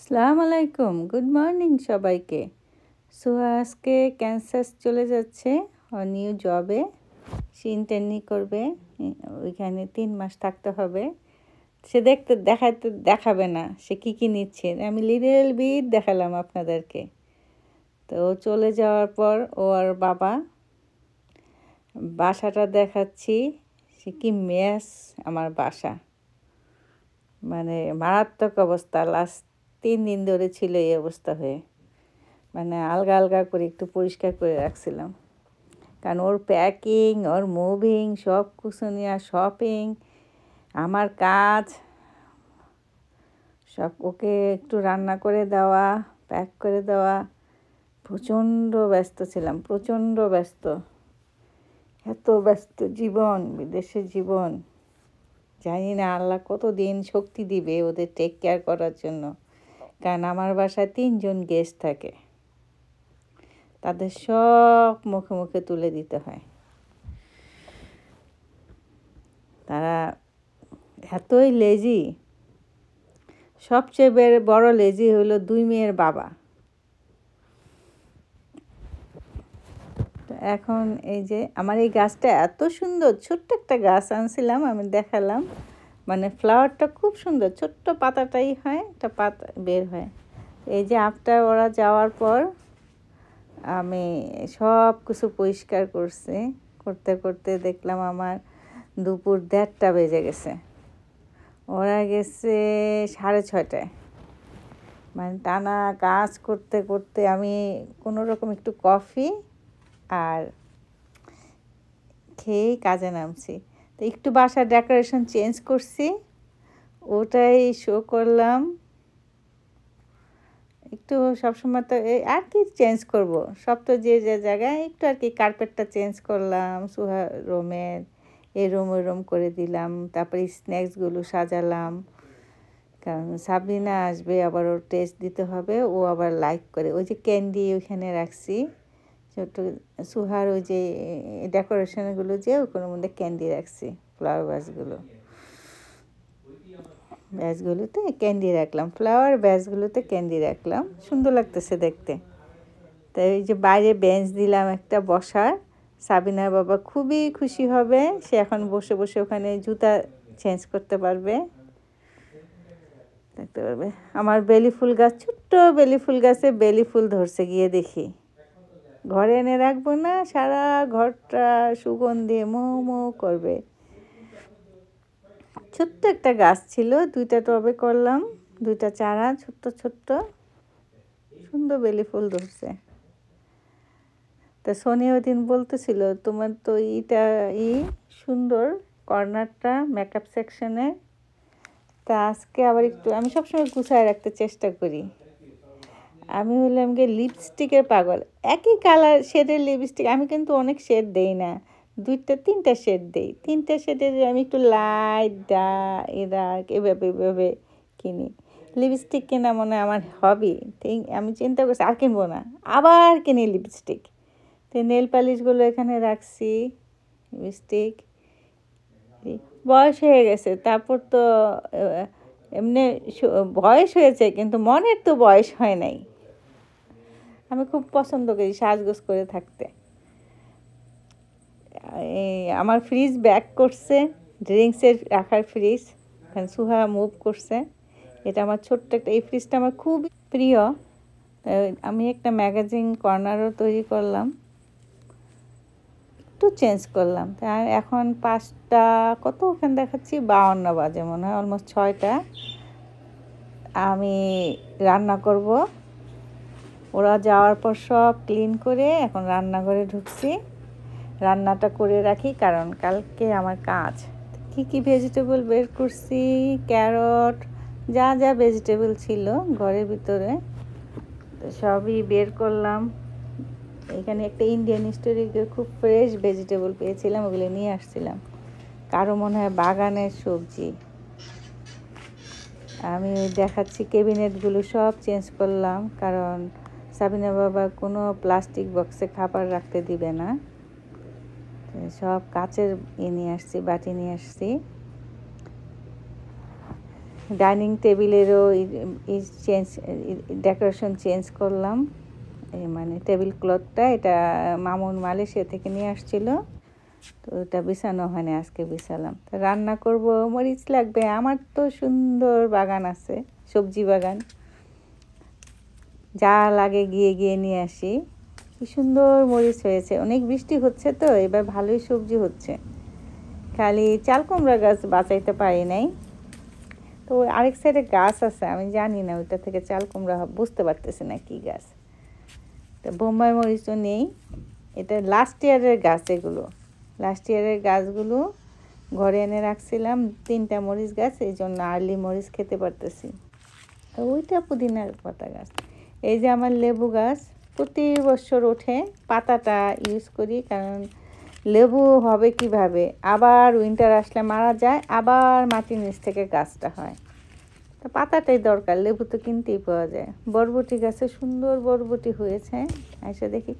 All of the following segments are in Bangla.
আসসালামু আলাইকুম, গুড মর্নিং সবাইকে। আজকে ক্যান্সাস চলে যাচ্ছে ওর নিউ জবে। সে ইন্টার্নি করবে। ওইখানে 3 মাস থাকতে হবে। সে দেখাবে না সে কি নিচ্ছে। আমি লিটল বিট দেখালাম আপনাদেরকে। তো ও চলে যাওয়ার পর ও আর বাবা বাসাটা দেখাচ্ছি। সে কি মেস আমার বাসা, মানে মারাত্মক অবস্থা। লাস্ট 3 দিন ধরে ছিল এই অবস্থা হয়ে, মানে আলগা আলগা করে একটু পরিষ্কার করে রাখছিলাম। কারণ ওর প্যাকিং, ওর মুভিং, সব কিছু নিয়ে শপিং, আমার কাজ, সব ওকে একটু রান্না করে দেওয়া, প্যাক করে দেওয়া। প্রচণ্ড ব্যস্ত ছিলাম, প্রচণ্ড ব্যস্ত। এত ব্যস্ত জীবন, বিদেশের জীবন। জানি না আল্লাহ কতদিন শক্তি দিবে ওদের টেক কেয়ার করার জন্য। কারণ আমার বাসায় 3জন গেস্ট থাকে, তাদের সব মুখে মুখে তুলে দিতে হয়। তারা এতই লেজি। সবচেয়ে বড় লেজি হলো 2 মেয়ের বাবা। তো এখন এই যে আমার এই গাছটা এত সুন্দর, ছোট্ট একটা গাছ আনছিলাম, আমি দেখালাম। মানে ফ্লাওয়ারটা খুব সুন্দর, ছোট্ট পাতাটাই হয়, একটা পাতা বের হয়। এই যে আফটার ওরা যাওয়ার পর আমি সব কিছু পরিষ্কার করতে করতে দেখলাম আমার দুপুর 1:30টা বেজে গেছে। ওরা গেছে 6:30টায়। মানে টানা কাজ করতে করতে আমি কোনো রকম একটু কফি আর খেয়েই কাজে নামছি। তো একটু বাসার ডেকোরেশন চেঞ্জ করছি, ওটাই শো করলাম। একটু সবসময় তো আর কি চেঞ্জ করব, সব তো যে জায়গায় একটু আর কি কার্পেটটা চেঞ্জ করলাম, সুহা রুমের এই রুম ওই রুম করে দিলাম। তারপরে স্ন্যাক্সগুলো সাজালাম, কারণ সাবরিনা আসবে, আবার ওর টেস্ট দিতে হবে। ও আবার লাইক করে। ওই যে ক্যান্ডি ওইখানে রাখছি, ছোট সুহার ওই যে ডেকোরেশনগুলো, যে ওগুলোর মধ্যে ক্যান্ডি রাখছি। ফ্লাওয়ার ব্যাসগুলোতে ক্যান্ডি রাখলাম, ফ্লাওয়ার ব্যাসগুলোতে ক্যান্ডি রাখলাম, সুন্দর লাগতেছে দেখতে। তাই এই যে বাইরে বেঞ্চ দিলাম একটা বসার। সাবিনার বাবা খুবই খুশি হবে, সে এখন বসে বসে ওখানে জুতা চেঞ্জ করতে পারবে, দেখতে পারবে। আমার বেলি ফুল গাছ, ছোট্ট বেলি ফুল গাছে বেলি ফুল ধরছে, গিয়ে দেখি। ঘরে এনে রাখবো না, সারা ঘরটা সুগন্ধি মৌ মৌ করবে। ছোট্ট একটা গাছ ছিল, 2টা টবে করলাম, 2টা চারা ছোট্ট ছোট্ট, সুন্দর বেলি ফুল ধরছে। তা সোনি ওই দিন বলতেছিল, তোমার তো সুন্দর কর্নারটা মেকআপ সেকশনে। তা আজকে আবার একটু, আমি সবসময় গুছায় রাখতে চেষ্টা করি। আমি হলাম গিয়ে লিপস্টিকের পাগল। একই কালার শেডের লিপস্টিক, আমি কিন্তু অনেক শেড দেই না, 2-3টা শেড দেই। 3টা শেডের আমি একটু লাইট ডার্ক এভাবে কিনি। লিপস্টিক কেনা মনে আমার হবি। আমি চিন্তা করছি আর কিনবো না, আবার কিনি লিপস্টিক। তো নেল পালিশগুলো এখানে রাখছি, লিপস্টিক। বয়স হয়ে গেছে, তারপর তো এমনি বয়স হয়েছে, কিন্তু মনের তো বয়স হয় নাই। আমি খুব পছন্দ করি সাজগোজ করে থাকতে। এই আমার ফ্রিজ ব্যাক করছে, ড্রিঙ্কসের রাখার ফ্রিজ, এখানে সুহা মুভ করছে। এটা আমার ছোট্ট একটা, এই ফ্রিজটা আমার খুব প্রিয়। আমি একটা ম্যাগাজিন কর্নারও তৈরি করলাম, একটু চেঞ্জ করলাম। তাই এখন 5টা কত ওখানে দেখাচ্ছি, 52 বাজে মনে হয়, অলমোস্ট 6টা। আমি রান্না করব। ওরা যাওয়ার পর সব ক্লিন করে এখন রান্নাঘরে ঢুকছি। রান্নাটা করে রাখি, কারণ কালকে আমার কাজ। কি ভেজিটেবল বের করছি, ক্যারট, যা যা ভেজিটেবল ছিল ঘরের ভিতরে সবই বের করলাম। এখানে একটা ইন্ডিয়ান স্টোরে খুব ফ্রেশ ভেজিটেবল পেয়েছিলাম, ওগুলো নিয়ে আসছিলাম। কারো মনে হয় বাগানের সবজি। আমি দেখাচ্ছি ক্যাবিনেটগুলো সব চেঞ্জ করলাম, কারণ সাবিনা বাবা কোনো প্লাস্টিক বক্সে খাবার রাখতে দিবে না। সব কাচের নিয়ে আসছি, বাটি নিয়ে আসছি। ডাইনিং টেবিলেরও চেঞ্জ, ডেকোরেশন চেঞ্জ করলাম। মানে টেবিল ক্লথটা এটা মামুন মালয়েশিয়া থেকে নিয়ে আসছিল, তো ওটা বিছানো হয়নি, আজকে বিছালাম। তো রান্না করব, মরিচ লাগবে। আমার তো সুন্দর বাগান আছে, সবজি বাগান, যা লাগে গিয়ে গিয়ে নিয়ে আসি। কি সুন্দর মরিচ হয়েছে, অনেক বৃষ্টি হচ্ছে তো এবার ভালোই সবজি হচ্ছে। খালি চাল কুমড়া গাছ বাঁচাইতে পারি নাই। তো আরেক সাইডে গাছ আছে, আমি জানি না ওইটা থেকে চাল কুমড়া বুঝতে পারতেছি না কি গাছ। তো বোম্বাই মরিচও নেই, এটা লাস্ট ইয়ারের গাছ। এগুলো লাস্ট ইয়ারের গাছগুলো ঘরে এনে রাখছিলাম, 3টা মরিচ গাছ, এই জন্য আর্লি মরিচ খেতে পারতেছি। ওইটা পুদিনার পাতা গাছ। এই যে আমার লেবু গাছ, প্রতি বছর ওঠে, পাতাটা ইউজ করি, কারণ লেবু হবে কিভাবে, আবার উইন্টার আসলে মারা যায়, আবার মাটির নিচ থেকে গাছটা হয়। তো পাতাটাই দরকার, লেবু তো কিনতেই পাওয়া যায়। বরবটি গাছে সুন্দর বরবটি হয়েছে, এসে দেখি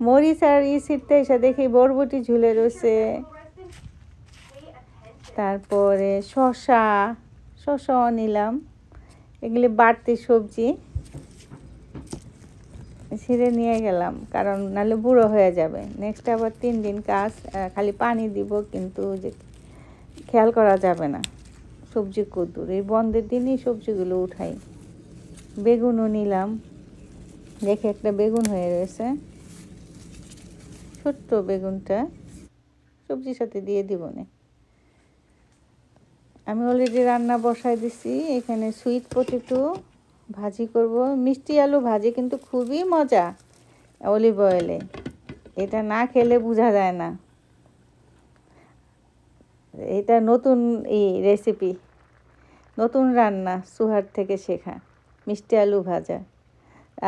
মরিচ আর ছিটতে এসে দেখি বরবটি ঝুলে রয়েছে। তারপরে শশাও নিলাম। এগুলি বাড়তি সবজি ছিঁড়ে নিয়ে গেলাম, কারণ নাহলে বুড়ো হয়ে যাবে। নেক্সট আবার 3 দিন কাজ, খালি পানি দিব, কিন্তু যে খেয়াল করা যাবে না সবজি কদ্দুর। এই বন্ধের দিনই সবজিগুলো উঠাই। বেগুনও নিলাম, দেখে একটা বেগুন হয়ে রয়েছে, ছোট্ট বেগুনটা সবজির সাথে দিয়ে দিব না। আমি অলরেডি রান্না বসাই দিছি। এখানে সুইট পটেটো ভাজি করব, মিষ্টি আলু ভাজি, কিন্তু খুবই মজা অলিভ অয়েলে। এটা না খেলে বোঝা যায় না। এটা নতুন রেসিপি, নতুন রান্না, সুহার থেকে শেখা, মিষ্টি আলু ভাজা।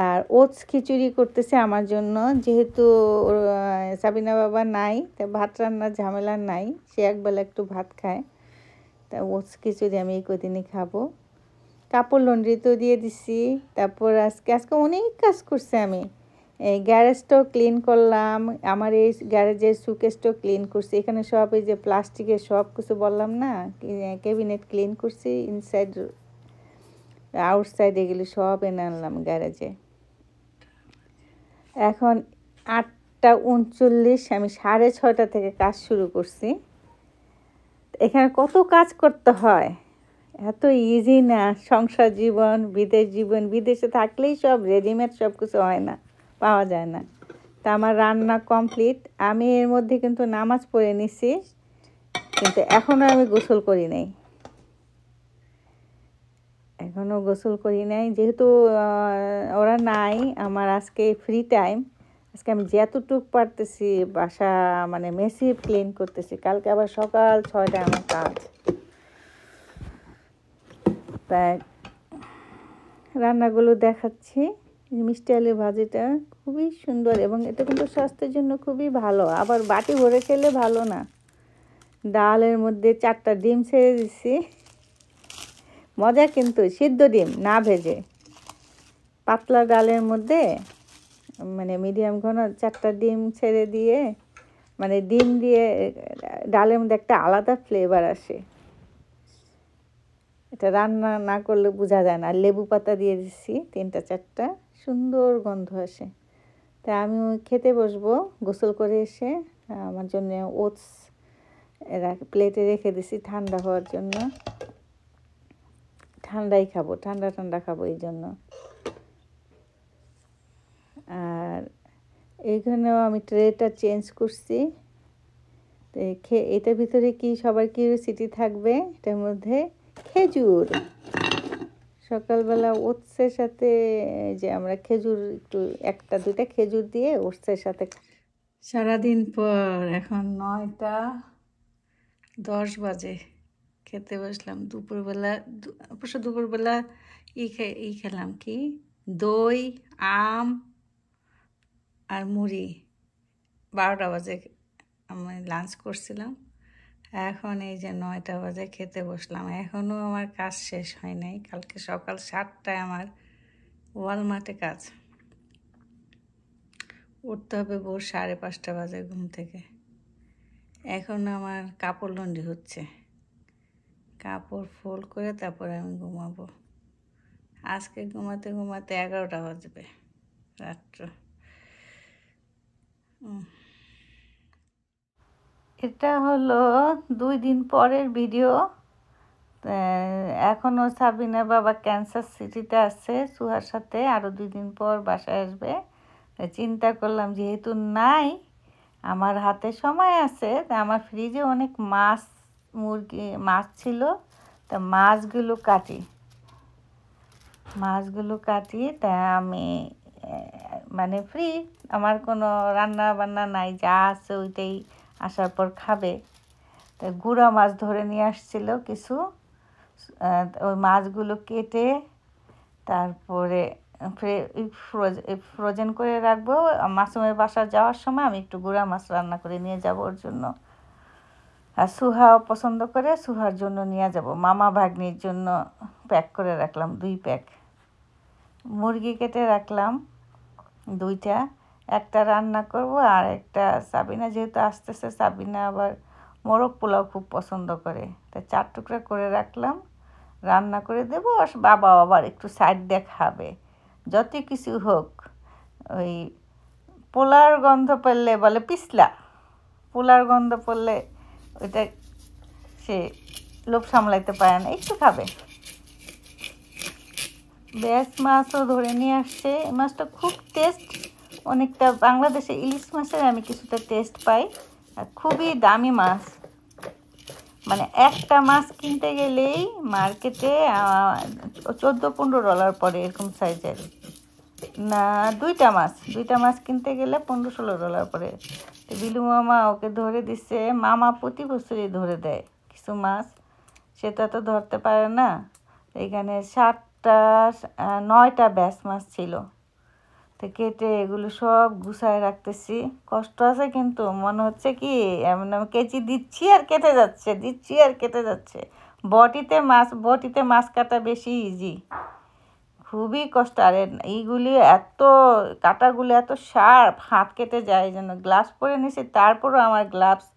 আর ওটস খিচুড়ি করতেছে আমার জন্য, যেহেতু সাবিনা বাবা নাই, তা ভাত রান্নার ঝামেলা নাই, সে একবেলা একটু ভাত খায়। তা ওটস খিচুড়ি আমি এই কদিনই খাবো। কাপড় লন্ড্রি তো দিয়ে দিছি। তারপর আজকে অনেক কাজ করছি আমি। এই গ্যারেজটাও ক্লিন করলাম, আমার এই গ্যারেজের সুকেসটাও ক্লিন করছি। এখানে সব এই যে প্লাস্টিকের সব কিছু বললাম না, ক্যাবিনেট ক্লিন করছি, ইনসাইড আউটসাইড এগুলি সব এনে আনলাম গ্যারেজে। এখন 8:39, আমি 6:30 থেকে কাজ শুরু করছি। এখানে কত কাজ করতে হয়, এত ইজি না সংসার জীবন, বিদেশ জীবন। বিদেশে থাকলেই সব রেডিমেড, সব কিছু হয় না, পাওয়া যায় না। তা আমার রান্না কমপ্লিট। আমি এর মধ্যে কিন্তু নামাজ পড়ে নিছি, কিন্তু এখনও আমি গোসল করি নাই, যেহেতু ওরা নাই। আমার আজকে ফ্রি টাইম, আজকে আমি যতটুক পারতেছি বাসা মানে মেসি ক্লিন করতেছি। কালকে আবার সকাল 6টায় আমার কাজ। তাই রান্নাগুলো দেখাচ্ছি। মিষ্টি আলু ভাজিটা খুবই সুন্দর, এবং এটা কিন্তু স্বাস্থ্যের জন্য খুবই ভালো। আবার বাটি ভরে খেলে ভালো না। ডালের মধ্যে 4টা ডিম ছেড়ে দিচ্ছি, মজা কিন্তু, সিদ্ধ ডিম, না ভেজে। পাতলা ডালের মধ্যে মানে মিডিয়াম ঘন 4টা ডিম ছেড়ে দিয়ে, মানে ডিম দিয়ে ডালের মধ্যে একটা আলাদা ফ্লেভার আসে। এটা রান্না না করলে বোঝা যায় না। আর লেবু পাতা দিয়ে দিচ্ছি 3-4টা, সুন্দর গন্ধ আসে। তা আমি খেতে বসবো গোসল করে এসে। আমার জন্য ওটস প্লেটে রেখে দিছি ঠান্ডা হওয়ার জন্য। ঠান্ডাই খাবো, ঠান্ডা খাবো এই জন্য। আর এইখানেও আমি ট্রেটা চেঞ্জ করছি। তো এটার ভিতরে কি সবার কিউরিওসিটি থাকবে, এটার মধ্যে খেজুর। সকালবেলা ওটসের সাথে যে আমরা খেজুর একটু 1-2টা খেজুর দিয়ে ওটসের সাথে। সারাদিন পর এখন 9:10 বাজে, খেতে বসলাম। দুপুরবেলা, অবশ্য দুপুরবেলা খেলাম কি, দই, আম আর মুড়ি। 12টা বাজে আমি লাঞ্চ করছিলাম। এখন এই যে 9টা বাজে খেতে বসলাম। এখনও আমার কাজ শেষ হয় নাই। কালকে সকাল 7টায় আমার ওয়ালমার্টে কাজ। উঠতে হবে ভোর 5:30 বাজে ঘুম থেকে। এখন আমার কাপড় লন্ড্রি হচ্ছে, কাপড় ফোল্ড করে তারপরে আমি ঘুমাবো। আজকে ঘুমাতে ঘুমাতে 11টা বাজবে রাত্র। এটা হলো 2 দিন পরের ভিডিও। এখনও সাবিনার বাবা ক্যান্সার সিটিতে আছে সুহার সাথে, আরও 2 দিন পর বাসায় আসবে। চিন্তা করলাম যেহেতু নাই, আমার হাতে সময় আছে, তা আমার ফ্রিজে অনেক মাছ ছিল, তা মাছগুলো কাটি। তা আমি মানে ফ্রি, আমার কোনো রান্না বান্না নাই, যা আছে ওইটাই আসার পর খাবে। তা গুঁড়া মাছ ধরে নিয়ে আসছিল কিছু, ওই মাছগুলো কেটে তারপরে ফ্রোজেন করে রাখবো। মাসুমের বাসা যাওয়ার সময় আমি একটু গুঁড়া মাছ রান্না করে নিয়ে যাব ওর জন্য। আর সুহাও পছন্দ করে, সুহার জন্য নিয়ে যাব। মামা ভাগ্নির জন্য প্যাক করে রাখলাম 2 প্যাক। মুরগি কেটে রাখলাম 2টা, একটা রান্না করব আর একটা সাবিনা যেহেতু আসতেছে, সাবিনা আবার মোরগ পোলাও খুব পছন্দ করে, তাই 4 টুকরা করে রাখলাম, রান্না করে দেব। আর বাবা আবার একটু সাইড দিয়ে খাবে। যত কিছু হোক, ওই পোলার গন্ধ পড়লে বলে পিছলা, পোলার গন্ধ পড়লে ওইটা সে লোভ সামলাইতে পারে না, একটু খাবে। ব্যাস মাছও ধরে নিয়ে আসছে। এই মাছটা খুব টেস্ট, অনেকটা বাংলাদেশে ইলিশ মাছের আমি কিছুটা টেস্ট পাই। আর খুবই দামি মাছ, মানে একটা মাছ কিনতে গেলেই মার্কেটে $14-15 পড়ে, এরকম সাইজের। না, 2টা মাছ কিনতে গেলে $15-16 পড়ে। তো বিলু মামা ওকে ধরে দিচ্ছে। মামা প্রতি বছরই ধরে দেয় কিছু মাছ, সেটা তো ধরতে পারে না। এখানে 9টা ব্যাস মাছ ছিল, তো কেটে এগুলো সব গুছায় রাখতেছি। কষ্ট আছে কিন্তু মনে হচ্ছে কি এমন কেচি দিচ্ছি আর কেটে যাচ্ছে। বটিতে মাছ কাটা বেশি ইজি, খুবই কষ্ট। আর এইগুলি কাটাগুলো এত শার্প, হাত কেটে যায়। এই জন্য গ্লাভস পরে নিছি, তারপরও আমার গ্লাভস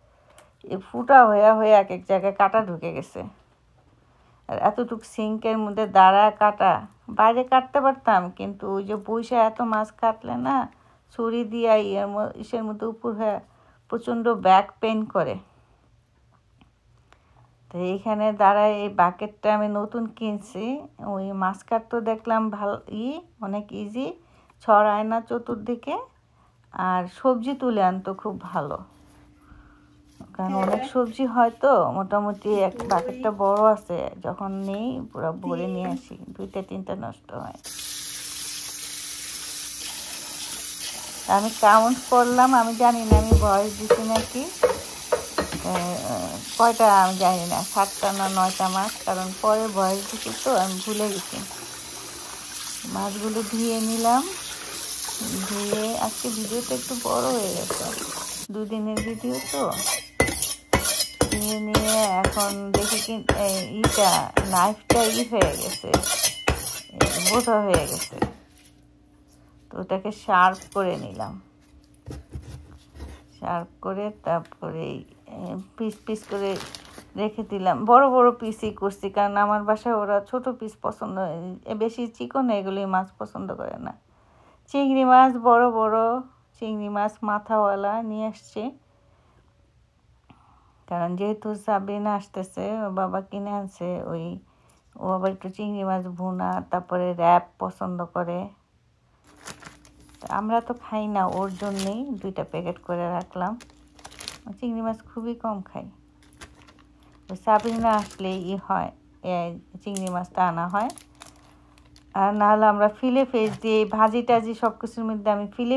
ফুটা হয়ে এক এক জায়গায় কাটা ঢুকে গেছে। আর এতটুকু সিঙ্কের মধ্যে দাঁড়ায় কাটা, বাইরে কাটতে পারতাম, কিন্তু ওই যে বইসা এত মাছ কাটলে না, ছুরি দিয়ে ইসের মধ্যে উপর হয়ে প্রচণ্ড ব্যাক পেন করে। তো এইখানে দাঁড়ায়, এই বাকেটটা আমি নতুন কিনছি। ওই মাছ কাটতে দেখলাম অনেক ইজি, ছড়ায় না চতুর্দিকে, আর সবজি তুলে আনতো খুব ভালো, কারণ অনেক সবজি হয়তো মোটামুটি এক বাকেটটা বড় আছে, যখন নেই পুরো ভরে নিয়ে আসি, 2-3টা নষ্ট হয়। আমি কাউন্ট করলাম, আমি জানি না আমি ভয়েস দিচ্ছি নাকি, কয়টা আমি জানি না, 7টা না 9টা মাছ, কারণ পরে ভয়েস দিচ্ছি তো আমি ভুলে গেছি। মাছগুলো ধুয়ে নিলাম, ধুয়ে আজকে ভিডিওটা একটু বড় হয়ে গেছে, 2 দিনের ভিডিও তো। নিয়ে এখন দেখি কি নাইফটা হয়ে গেছে, বোঝা হয়ে গেছে, তো ওটাকে শার্প করে নিলাম। শার্প করে তারপরে পিস করে রেখে দিলাম। বড় বড় পিসই করছি, কারণ আমার বাসায় ওরা ছোট পিস পছন্দ, বেশি চিকন এগুলি মাছ পছন্দ করে না। চিংড়ি মাছ বড় চিংড়ি মাছ মাথাওয়ালা নিয়ে আসছি, কারণ যেহেতু সাবিনা আসতেছে, ও বাবা কিনে আনছে। ও আবার একটু চিংড়ি মাছ ভুনা, তারপরে র্যাপ পছন্দ করে। আমরা তো খাই না, ওর জন্যেই 2টা প্যাকেট করে রাখলাম। চিংড়ি মাছ খুবই কম খাই, সাবিনা আসলে হয় চিংড়ি মাছটা আনা হয়। আর নাহলে আমরা ফিলে ফিশ দিয়ে ভাজি টাজি সব কিছুর মধ্যে আমি ফিলে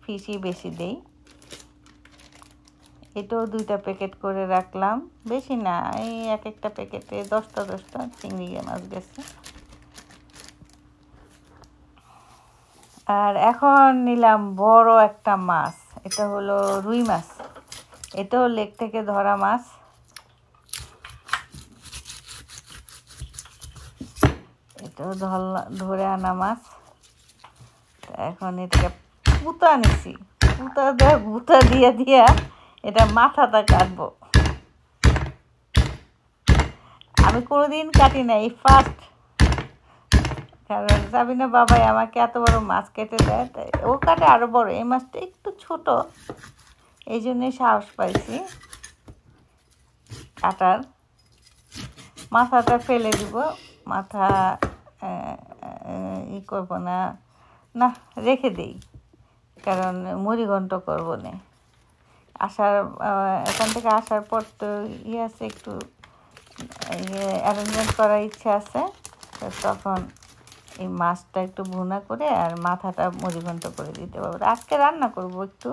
ফিশই বেশি দিই। এটাও 2টা প্যাকেট করে রাখলাম, বেশি না, এই এক একটা প্যাকেটে 10টা চিংড়ি মাছ গেছে। আর এখন নিলাম বড় একটা মাছ, এটা হলো রুই মাছ, এটাও লেক থেকে ধরা মাছ। এটাও ধরে আনা মাছ। এখন এটাকে পুঁতা নিছি, পুঁতা দিয়া এটা মাথাটা কাটবো। আমি কোনোদিন কাটি নাই, ফার্স্ট। কারণ সাবিনা বাবাই আমাকে এত বড় মাছ কেটে দেয়, তাই ও কাটে আরও বড়। এই মাছটা একটু ছোট, এই জন্যই সাহস পাইছি কাটার। মাথাটা ফেলে দিব, মাথা ই করবো না, না রেখে দেই, কারণ মুড়িঘণ্ট করবো না। এখান থেকে আসার পর তো আছে, একটু অ্যারেঞ্জমেন্ট করার ইচ্ছা আছে, তো তখন এই মাছটা একটু ভুনা করে আর মাথাটা মুড়িঘণ্ট করে দিতে পারবো। আজকে রান্না করব, একটু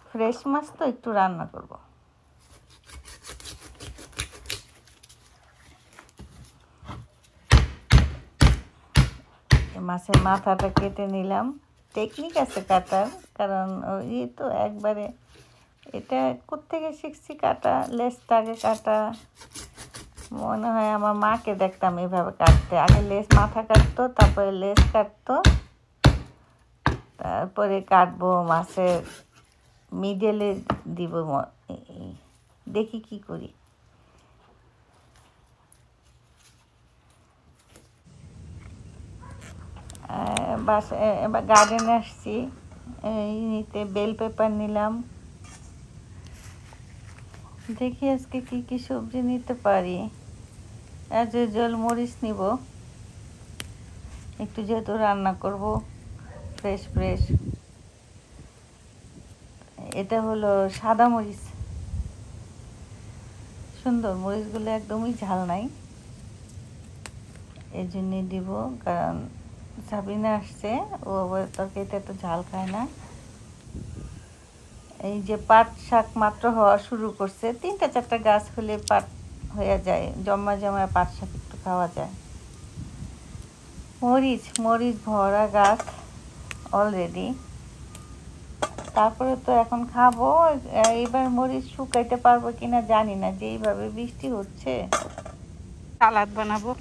ফ্রেশ মাছ তো একটু রান্না করব। মাছের মাথাটা কেটে নিলাম। টেকনিক আছে কাটার, কারণ ওই তো একবারে এটা কোত্থেকে শিখছি কাটা, লেজটা আগে কাটা। মনে হয় আমার মাকে দেখতাম এইভাবে কাটতে, আগে লেজ মাথা কাটতো, তারপরে লেজ কাটতো, তারপরে কাটবো মাছের মিডলে দিব। দেখি কি করি। এবার গার্ডেনে আসছি, নিতে বেল পেপার নিলাম। দেখি আজকে কি কি সবজি নিতে পারি। অ্যাজ ইউজুয়াল মরিচ নিব, একটু যেহেতু রান্না করব ফ্রেশ ফ্রেশ। এটা হলো সাদা মরিচ, সুন্দর মরিচগুলো, একদমই ঝাল নাই, এই জন্যই দিব। কারণ সাবিনা আসছে, ও আবার তরকারিতে এত ঝাল খায় না। এই যে পাট শাক মাত্র হওয়া শুরু করছে, 3-4টা গাছ হলে পাট হয়ে যায়, জমা জমা পাট শাক একটু খাওয়া যায়। মরিচ ভরা গাছ অলরেডি। তারপরে তো এখন খাবো। এইবার মরিচ শুকাইতে পারবো কিনা জানি না, যেইভাবে বৃষ্টি হচ্ছে। সালাদ বানাবো,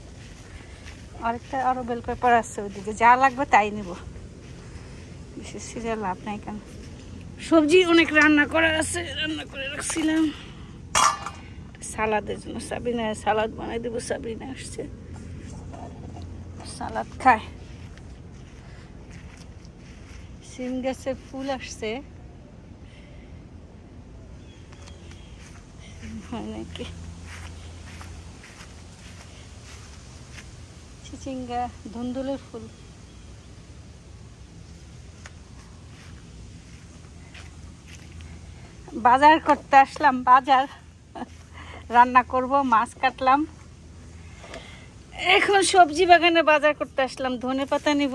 আরেকটা আরও বেল পেপার আছে ওইদিকে, যা লাগবে তাই নিব, বেশি সিরিয়া লাভ নাই। কেন সবজি অনেক রান্না করা আছে, রান্না করে রাখছিলাম সালাদের জন্য। সাবিনা সালাদ বানাই দেবো, সাবিনা আসছে সালাদ খায়। সিম গাছের ফুল আসছে, হয় নাকি। চিচিঙ্গা, ধুন্দুলের ফুল। বাজার করতে আসলাম, বাজার রান্না করব, মাছ কাটলাম। এখন সবজি বাগানে বাজার করতে আসলাম, ধনেপাতা নিব।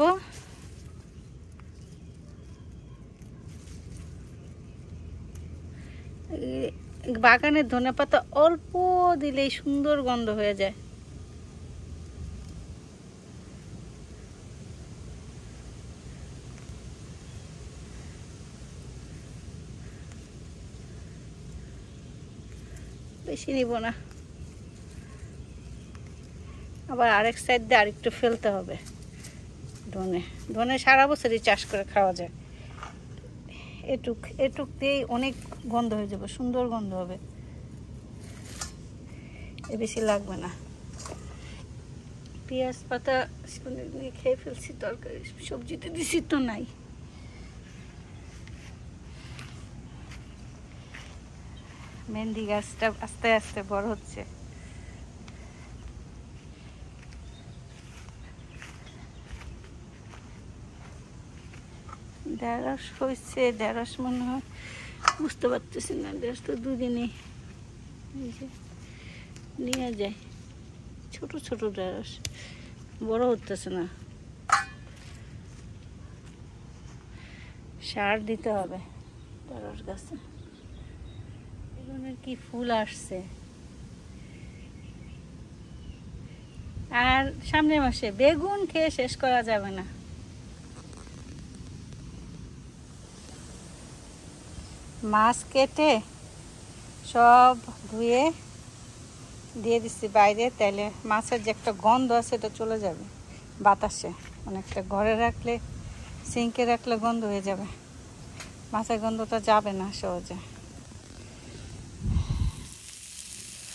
বাগানের ধনেপাতা অল্প দিলেই সুন্দর গন্ধ হয়ে যায়। বেশি নিব না, আবার আরেক সাইড দিয়ে আরেকটু ফেলতে হবে। ধনে সারা বছরই চাষ করে খাওয়া যায়। এটুক দিয়েই অনেক গন্ধ হয়ে যাবে, সুন্দর গন্ধ হবে, বেশি লাগবে না। পেঁয়াজ পাতা খেয়ে ফেলছি, তরকারি সবজিতে দিছি তো নাই। মেহেন্দি গাছটা আস্তে আস্তে বড় হচ্ছে। ঢেঁড়স হয়েছে, ঢেঁড়স মনে হয়, বুঝতে পারতেছি না, ঢেঁড়স তো দুদিনই নিয়ে যায়। ছোট ছোট ঢেঁড়স, বড় হতেছে না, সার দিতে হবে ঢেঁড়স গাছে। বেগুনের কি ফুল আসছে। আর সামনের মাসে বেগুন খেয়ে শেষ করা যাবে না। মাছ কেটে সব ধুয়ে দিয়ে দিচ্ছি বাইরে, তাইলে মাছের যে একটা গন্ধ আছে এটা চলে যাবে বাতাসে। অনেকটা ঘরে রাখলে, সিঙ্কে রাখলে গন্ধ হয়ে যাবে, মাছের গন্ধটা যাবে না সহজে।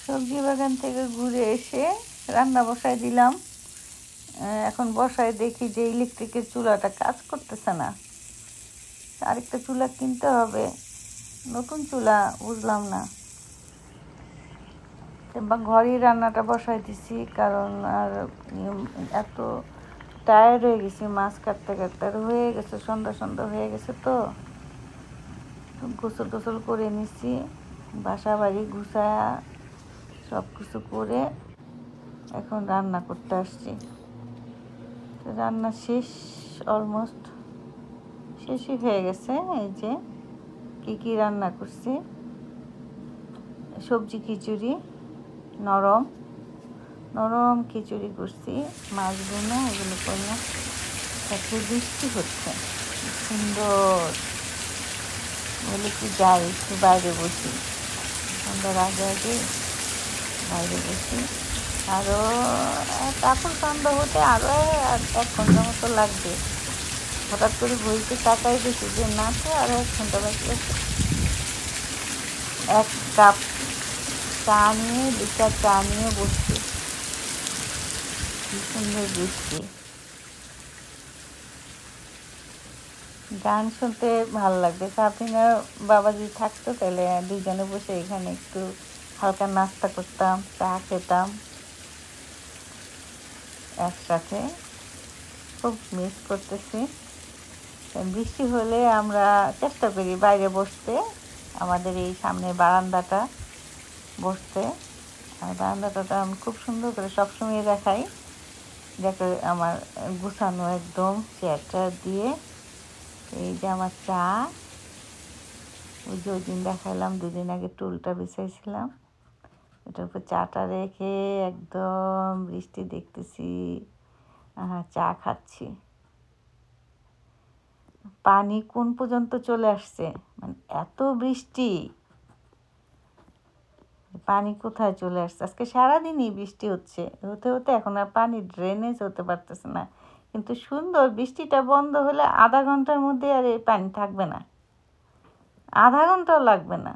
সবজি বাগান থেকে ঘুরে এসে রান্না বসায় দিলাম। এখন বসায় দেখি যে ইলেকট্রিকের চুলাটা কাজ করতেছে না। আরেকটা চুলা কিনতে হবে, নতুন চুলা বুঝলাম না। বা ঘরেই রান্নাটা বসায় দিছি, কারণ আর এত টায়ার্ড হয়ে গেছি মাছ কাটতে কাটতে, আর হয়ে গেছে সন্ধ্যা সন্ধ্যা হয়ে গেছে। তো গোসল টোসল করে নিছি, বাসা বাড়ি গুছায়া সব কিছু করে এখন রান্না করতে আসছি। রান্না শেষ, অলমোস্ট শেষই হয়ে গেছে। এই যে কি রান্না করছি, সবজি খিচুড়ি, নরম নরম খিচুড়ি করছি, মাছগুলো এগুলো করলাম। সাথে বৃষ্টি হচ্ছে সুন্দর, বলে কি যাই একটু বাইরে বসি, সন্ধ্যার আগে আগে বাইরে বসি। আরও তারপর সন্ধ্যা হতে আরও 1 ঘন্টা মতো লাগবে। হঠাৎ করে ঘড়িতে তাকাই দেখি যে না, তো আরও 1 ঘন্টা বাকি আছে। 1 কাপ চা নিয়ে 2 কাপ চা নিয়ে বসছি। কি সুন্দর বৃষ্টি, গান শুনতে ভালো লাগবে। সাফিনা বাবাজি থাকতো তাহলে দুজনে বসে এখানে একটু হালকা নাস্তা করতাম, চা খেতাম একসাথে। খুব মিস করতেছি। বৃষ্টি হলে আমরা চেষ্টা করি বাইরে বসতে, আমাদের এই সামনে বারান্দাটা বসতে। আর বারান্দাটা আমি খুব সুন্দর করে সবসময় দেখাই, দেখো আমার গুছানো একদম চেয়ারটা দিয়ে। এই যে আমার চা, ওই যে ওই দিন দেখাইলাম 2 দিন আগে টুলটা বিছাইছিলাম, এটার উপর চাটা রেখে একদম বৃষ্টি দেখতেছি, চা খাচ্ছি। পানি কোন পর্যন্ত চলে আসছে, মানে এত বৃষ্টি, পানি কোথায় চলে আসছে। আজকে সারাদিনই বৃষ্টি হচ্ছে, হতে হতে এখন আর পানি ড্রেনেজ হতে পারতেছে না। কিন্তু সুন্দর, বৃষ্টিটা বন্ধ হলে আধা ঘন্টার মধ্যে আর এই পানি থাকবে না, আধা ঘন্টাও লাগবে না।